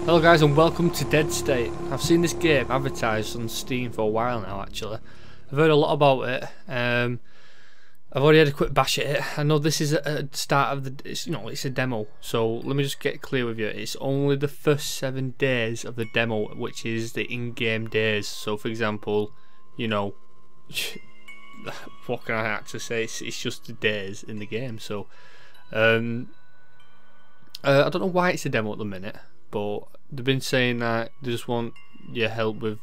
Hello guys and welcome to Dead State. I've seen this game advertised on Steam for a while now actually. I've heard a lot about it. I've already had a quick bash at it. I know this is a start of the, it's a demo. So let me just get clear with you. It's only the first 7 days of the demo, which is the in-game days. So for example, what can I actually say? It's just the days in the game. So I don't know why it's a demo at the minute, but they've been saying that they just want your help with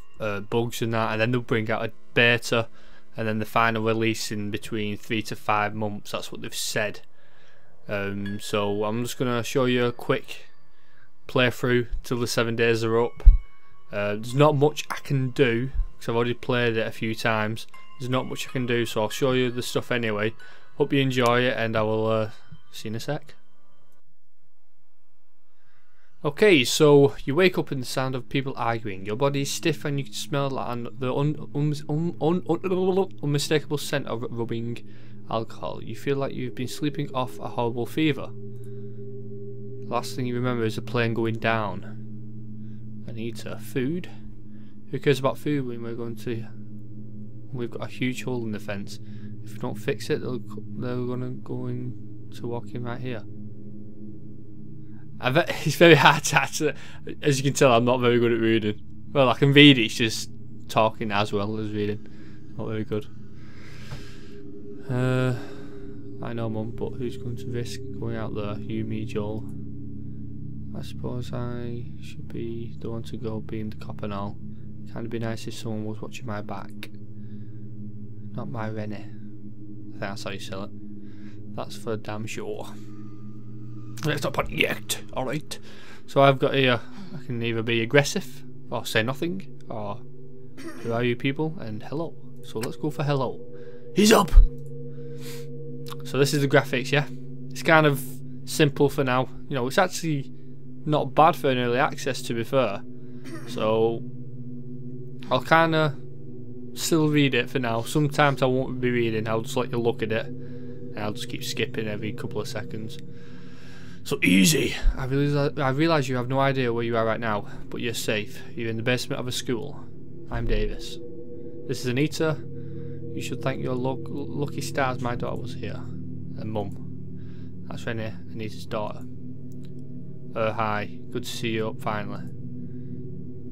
bugs and that, and then they'll bring out a beta and then the final release in between 3 to 5 months. That's what they've said. So I'm just going to show you a quick playthrough till the 7 days are up. There's not much I can do because I've already played it a few times. There's not much I can do, so I'll show you the stuff anyway. Hope you enjoy it, and I will see you in a sec. Okay, so you wake up in the sound of people arguing. Your body is stiff and you can smell the unmistakable scent of rubbing alcohol. You feel like you've been sleeping off a horrible fever. The last thing you remember is the plane going down. Anita, food? Who cares about food when we've got a huge hole in the fence. If we don't fix it, they're gonna go into walking right here. It's very hard to actually, as you can tell, I'm not very good at reading. Well, I can read, it's just talking as well as reading. Not very good. I know, Mum, but who's going to risk going out there? You, me, Joel. I suppose I should be the one to go, being the cop and all. Kind of be nice if someone was watching my back. Not my Rennie. I think that's how you sell it. That's for damn sure. Let's not put yet, alright. So I've got here, I can either be aggressive, or say nothing, or who are you people, and hello. So let's go for hello. He's up! So this is the graphics, yeah? It's kind of simple for now. It's actually not bad for an early access, to be fair. So I'll kind of still read it for now. Sometimes I won't be reading, I'll just let you look at it, and I'll just keep skipping every couple of seconds. So easy. I realise you have no idea where you are right now, but you're safe. You're in the basement of a school. I'm Davis. This is Anita. You should thank your lucky stars my daughter was here. And Mum. That's Rennie, Anita's daughter. Hi. Good to see you up finally.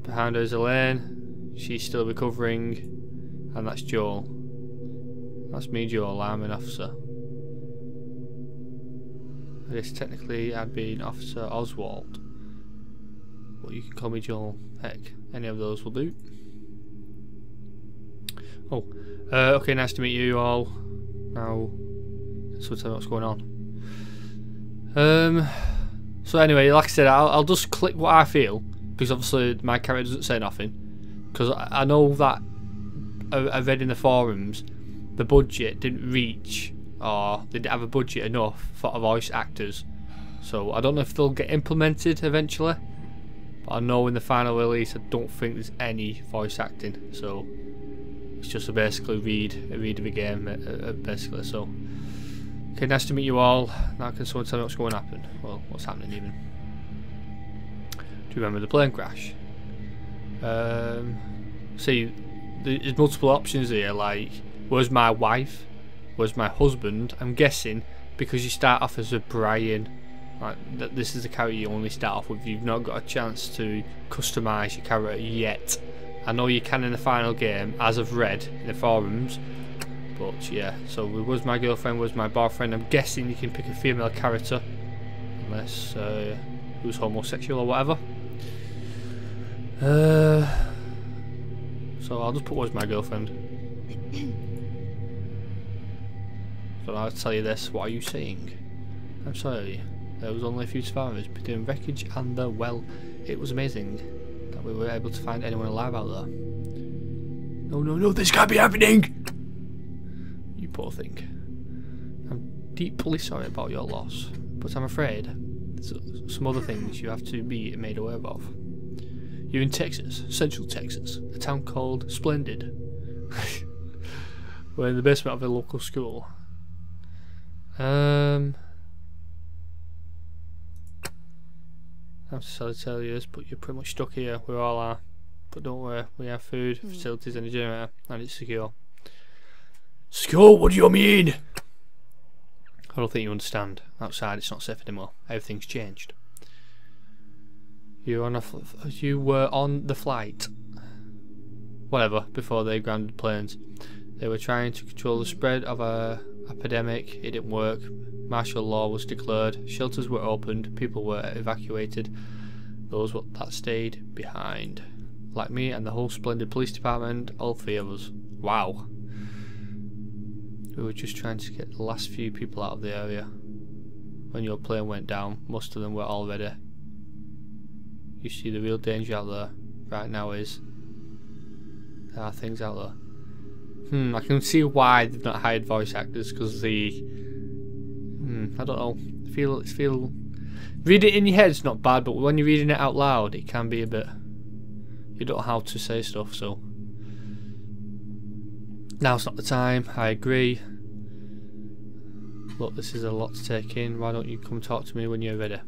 Behind her is Elaine. She's still recovering. And that's Joel. That's me, Joel. I'm an officer. I guess technically I'd be an Officer Oswald, but you can call me Joel. Heck, any of those will do. Oh, okay, nice to meet you all. Now, so tell me what's going on. So anyway, like I said, I'll just click what I feel, because obviously my character doesn't say nothing, because I know that I read in the forums the budget didn't reach, or they didn't have a budget enough for voice actors, so I don't know if they'll get implemented eventually, but I know in the final release I don't think there's any voice acting, so it's just to basically read of the game basically. So okay, nice to meet you all. Now can someone tell me what's going to happen? Well, what's happening even? Do you remember the plane crash? See, there's multiple options here, like where's my wife? Was my husband? I'm guessing because you start off as a Brian, like this is the character you only start off with. You've not got a chance to customise your character yet. I know you can in the final game, as I've read in the forums, but yeah. So was my girlfriend, was my boyfriend. I'm guessing you can pick a female character, unless who's homosexual or whatever. So I'll just put was my girlfriend. So I'll tell you this, what are you saying? I'm sorry, there was only a few survivors between wreckage and the well. It was amazing that we were able to find anyone alive out there. No, this can't be happening! You poor thing. I'm deeply sorry about your loss, but I'm afraid there's some other things you have to be made aware of. You're in Texas, Central Texas, a town called Splendid. We're in the basement of a local school. I have to sell tell you, but you're pretty much stuck here. We all are. But don't worry, we have food, facilities and a generator, and it's secure. Secure? What do you mean? I don't think you understand. Outside it's not safe anymore. Everything's changed. You were on the flight. Whatever, before they grounded planes. They were trying to control the spread of a epidemic. It didn't work. Martial law was declared. Shelters were opened. People were evacuated. Those that stayed behind. Like me and the whole splendid police department, all 3 of us. Wow. We were just trying to get the last few people out of the area. When your plane went down, most of them were already. You see, the real danger out there right now is there are things out there. I can see why they've not hired voice actors, because the I don't know. Feel read it in your head, it's not bad, but when you're reading it out loud, it can be a bit. You don't know how to say stuff, so now's not the time. I agree. Look, this is a lot to take in. Why don't you come talk to me when you're ready?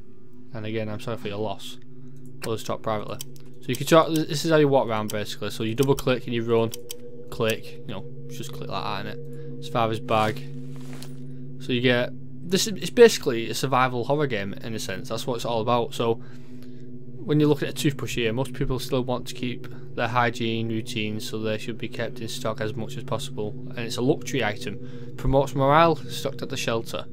And again, I'm sorry for your loss. We'll just talk privately. So you can talk. This is how you walk around basically. So you double click and you run, click. You know, just click like that in it. As far as bag. So you get this. It's basically a survival horror game in a sense. That's what it's all about. So when you look at a toothbrush here, most people still want to keep their hygiene routines, so they should be kept in stock as much as possible. And it's a luxury item. Promotes morale, stocked at the shelter.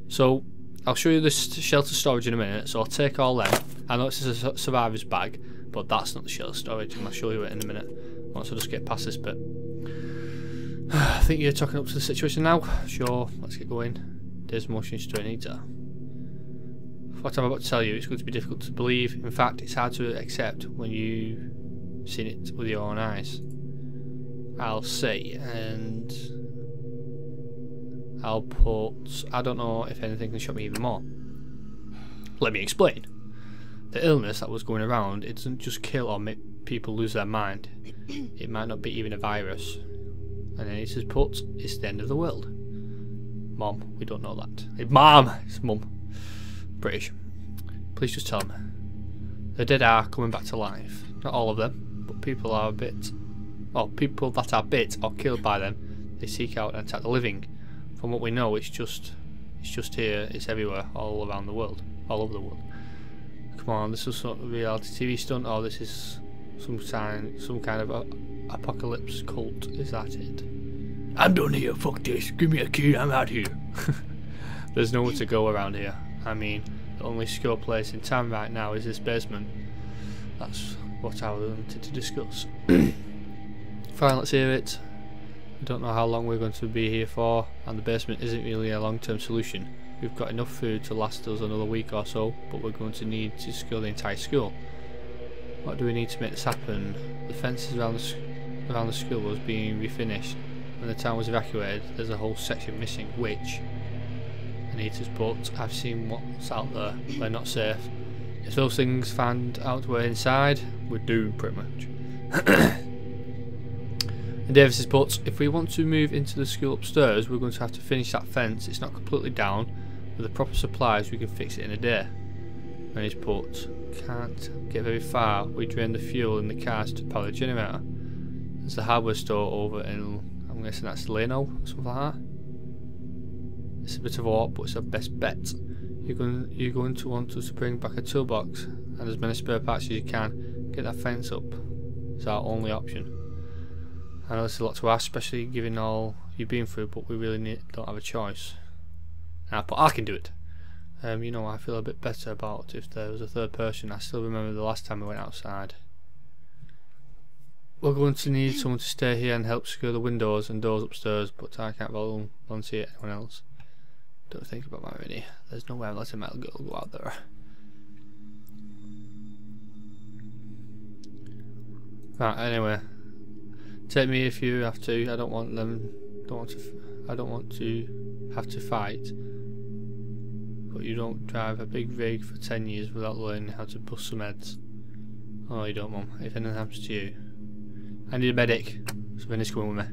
So I'll show you the shelter storage in a minute, so I'll take all them. I know it's a survivor's bag, but that's not the shelter storage, and I'll show you it in a minute once I just get past this bit. I think you're talking up to the situation now. Sure, let's get going. There's motion straight eater. What I'm about to tell you, it's going to be difficult to believe. In fact, it's hard to accept when you've seen it with your own eyes. I'll say, and I'll put, I don't know if anything can shock me even more. Let me explain. The illness that was going around, it doesn't just kill or make people lose their mind. It might not be even a virus. And then it says put, it's the end of the world. Mom, we don't know that. Mom! It's Mum. British. Please just tell me. The dead are coming back to life. Not all of them, but people are people that are bit or killed by them, they seek out and attack the living. From what we know, it's just here, it's everywhere, all around the world, all over the world. Come on, this is sort of reality TV stunt, or this is some kind of apocalypse cult. Is that it? I'm done here. Fuck this. Give me a key. I'm out here. There's nowhere to go around here. I mean, the only secure place in town right now is this basement. That's what I wanted to discuss. Fine, let's hear it. We don't know how long we're going to be here for, and the basement isn't really a long-term solution. We've got enough food to last us another week or so, but we're going to need to secure the entire school. What do we need to make this happen? The fences around the school was being refinished. When the town was evacuated, there's a whole section missing, which Anita's put, I've seen what's out there. They're not safe. If those things find out we're inside, we're doomed pretty much. And Davis has put, if we want to move into the school upstairs, we're going to have to finish that fence. It's not completely down. With the proper supplies, we can fix it in a day. And he's put, can't get very far. We drain the fuel in the cars to power the generator. There's a hardware store over in, I'm guessing that's Leno, something like that. It's a bit of a walk, but it's our best bet. You're going to want us to bring back a toolbox and as many spare parts as you can. Get that fence up. It's our only option. I know there's a lot to ask, especially given all you've been through, but we really don't have a choice. But I can do it. You know, I feel a bit better about if there was a third person. I still remember the last time we went outside. We're going to need someone to stay here and help secure the windows and doors upstairs, but I can't volunteer anyone else. Don't think about my already. There's no way I'm letting my little girl go out there. Right, anyway. Take me if you have to. I don't want to have to fight. But you don't drive a big rig for 10 years without learning how to bust some heads. Oh, you don't, Mum. If anything happens to you, I need a medic. So Vinny's coming with me.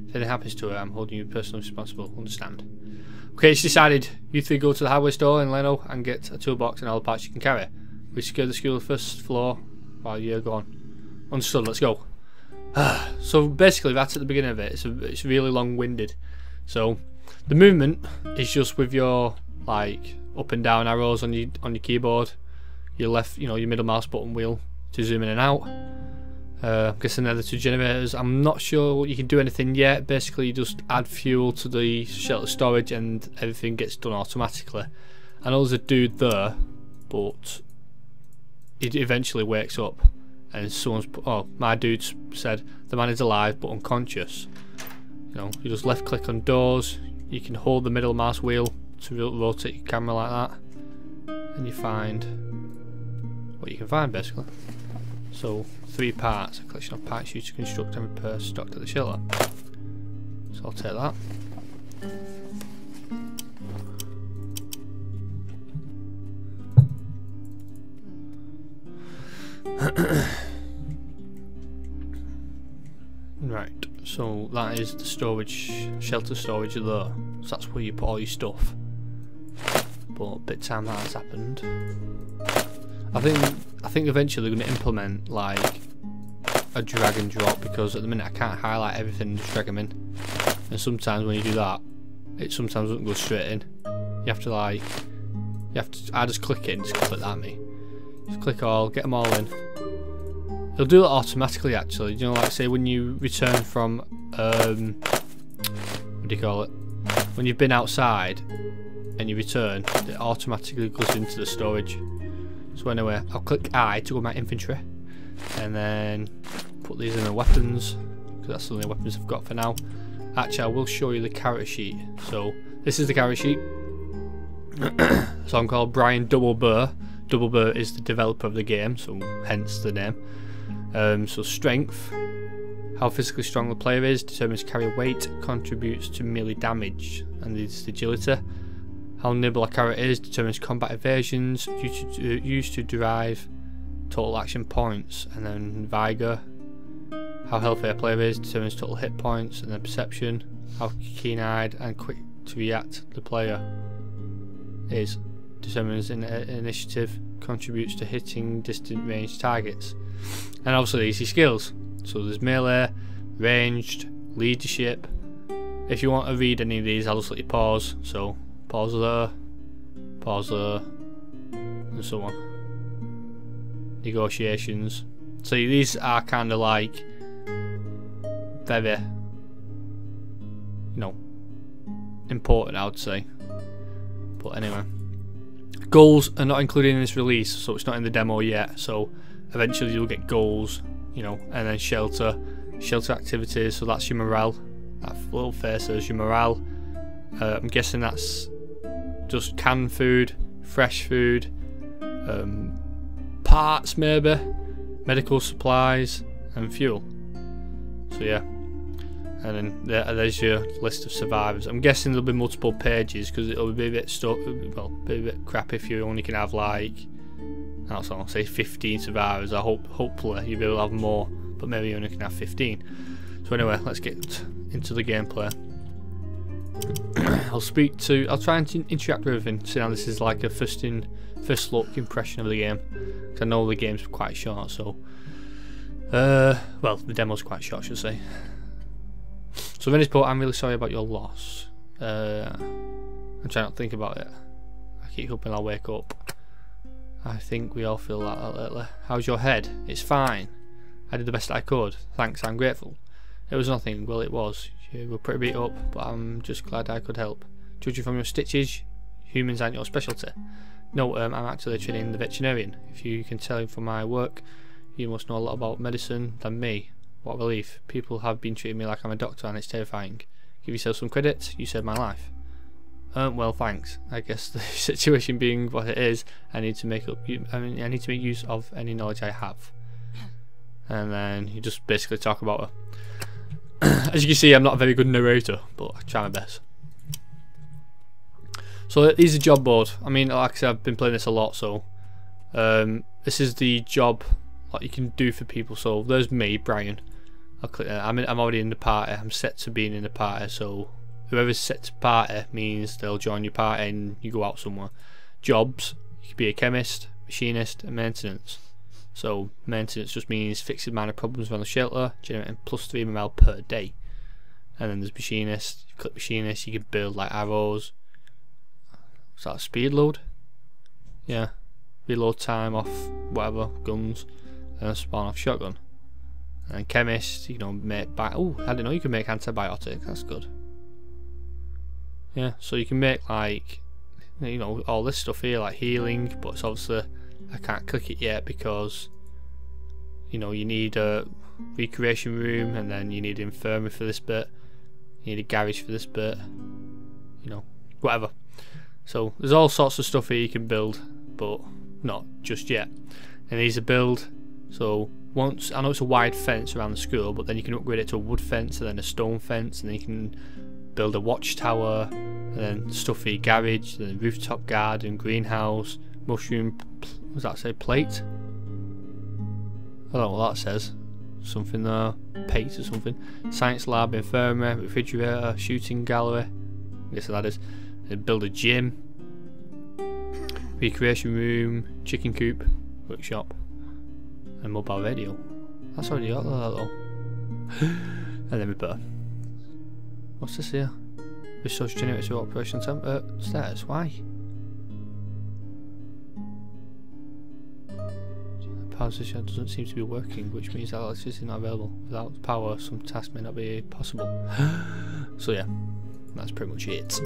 If anything happens to her, I'm holding you personally responsible. Understand? Okay, it's decided. You three go to the hardware store in Leno and get a toolbox and all the parts you can carry. We secure the school first floor while you're gone. Understood, let's go. So basically that's at the beginning of it. It's really long-winded. So the movement is just with your like up and down arrows on your keyboard. Your left, your middle mouse button wheel to zoom in and out. I'm guessing they're the two generators. I'm not sure you can do anything yet. Basically you just add fuel to the shelter storage and everything gets done automatically. I know there's a dude there, but it eventually wakes up and my dude said the man is alive but unconscious. You just left click on doors, you can hold the middle mouse wheel to rotate your camera like that, and you find what you can find basically. So 3 parts, a collection of parts used to construct and repair stocked at the shelter. So I'll take that. Right, so that is the shelter storage there. So that's where you put all your stuff. But a bit of time that has happened. I think eventually they're going to implement like a drag and drop, because at the minute I can't highlight everything and just drag them in. And sometimes when you do that, it sometimes doesn't go straight in. I just click it and just click that at me. Just click all, get them all in. It'll do it automatically actually. Like say when you return from what do you call it? When you've been outside and you return, it automatically goes into the storage. So anyway, I'll click I to go my inventory, and then put these in the weapons, because that's the only weapons I've got for now. Actually, I will show you the character sheet. So this is the character sheet. So I'm called Brian Double Burr. Double Burr is the developer of the game, so hence the name. So strength, how physically strong the player is, determines carry weight, contributes to melee damage, and this is agility. How nimble a character is determines combat evasions, used to derive total action points, and then vigor. How healthy a player is determines total hit points, and then perception. How keen-eyed and quick to react the player is determines initiative, contributes to hitting distant range targets. And obviously these are skills. So there's melee, ranged, leadership. If you want to read any of these, I'll just let you pause. So pause there, and so on. Negotiations. So these are kind of like very, important, I would say. But anyway, goals are not included in this release, so it's not in the demo yet. So eventually you'll get goals, and then shelter activities. So that's your morale. That little face is your morale. I'm guessing that's just canned food, fresh food, parts maybe, medical supplies, and fuel. So yeah, and then there's your list of survivors. I'm guessing there'll be multiple pages because it'll be a bit be a bit crap if you only can have like, I don't know, say 15 survivors. Hopefully you'll be able to have more, but maybe you only can have 15. So anyway, let's get into the gameplay. I'll try and interact with everything, seeing how this is like a first look impression of the game, because I know the game's quite short. So well, the demo's quite short, I should say. So Venice Port, I'm really sorry about your loss. I'm trying not to think about it. I keep hoping I'll wake up. I think we all feel like that lately. How's your head? It's fine. I did the best I could. Thanks, I'm grateful. It was nothing. Well, it was. You were pretty beat up, but I'm just glad I could help. Judging from your stitches, humans aren't your specialty. No, I'm actually training the veterinarian. If you can tell from my work, you must know a lot about medicine than me. What relief. People have been treating me like I'm a doctor, and it's terrifying. Give yourself some credit. You saved my life. Well, thanks. I guess the situation being what it is, I need to make use of any knowledge I have. And then you just basically talk about her. As you can see, I'm not a very good narrator, but I try my best. So these are job board. I mean, like I said, I've been playing this a lot, so this is the job what you can do for people. So there's me, Brian. I'll click that. I'm already in the party. I'm set to being in the party. So whoever's set to party means they'll join your party and you go out somewhere. Jobs: you could be a chemist, machinist, and maintenance. So maintenance just means fixing minor problems around the shelter, generating plus 3 MML per day. And then there's machinist. You click machinist, you can build like arrows. Is that a speed load? Yeah. Reload time off whatever, guns, and then spawn off shotgun. And chemist, you know, make oh, I didn't know you could make antibiotic, that's good. Yeah, so you can make like, you know, all this stuff here like healing, but it's obviously I can't click it yet because, you know, you need a recreation room, and then you need an infirmary for this bit, you need a garage for this bit, you know, whatever. So there's all sorts of stuff here you can build, but not just yet. And these are build, so once, I know it's a wide fence around the school, but then you can upgrade it to a wood fence and then a stone fence, and then you can build a watchtower, and then stuff for your garage, then rooftop garden, greenhouse, mushroom, what does that say, plate? I don't know what that says. Something there, plate or something. Science lab, infirmary, refrigerator, shooting gallery. I guess that is. Then build a gym, recreation room, chicken coop, workshop, and mobile radio. That's already got that though. And then repair. What's this here? Resource generator to operation status. Why? Power station doesn't seem to be working, which means that electricity is not available. Without power, some tasks may not be possible. So yeah, that's pretty much it.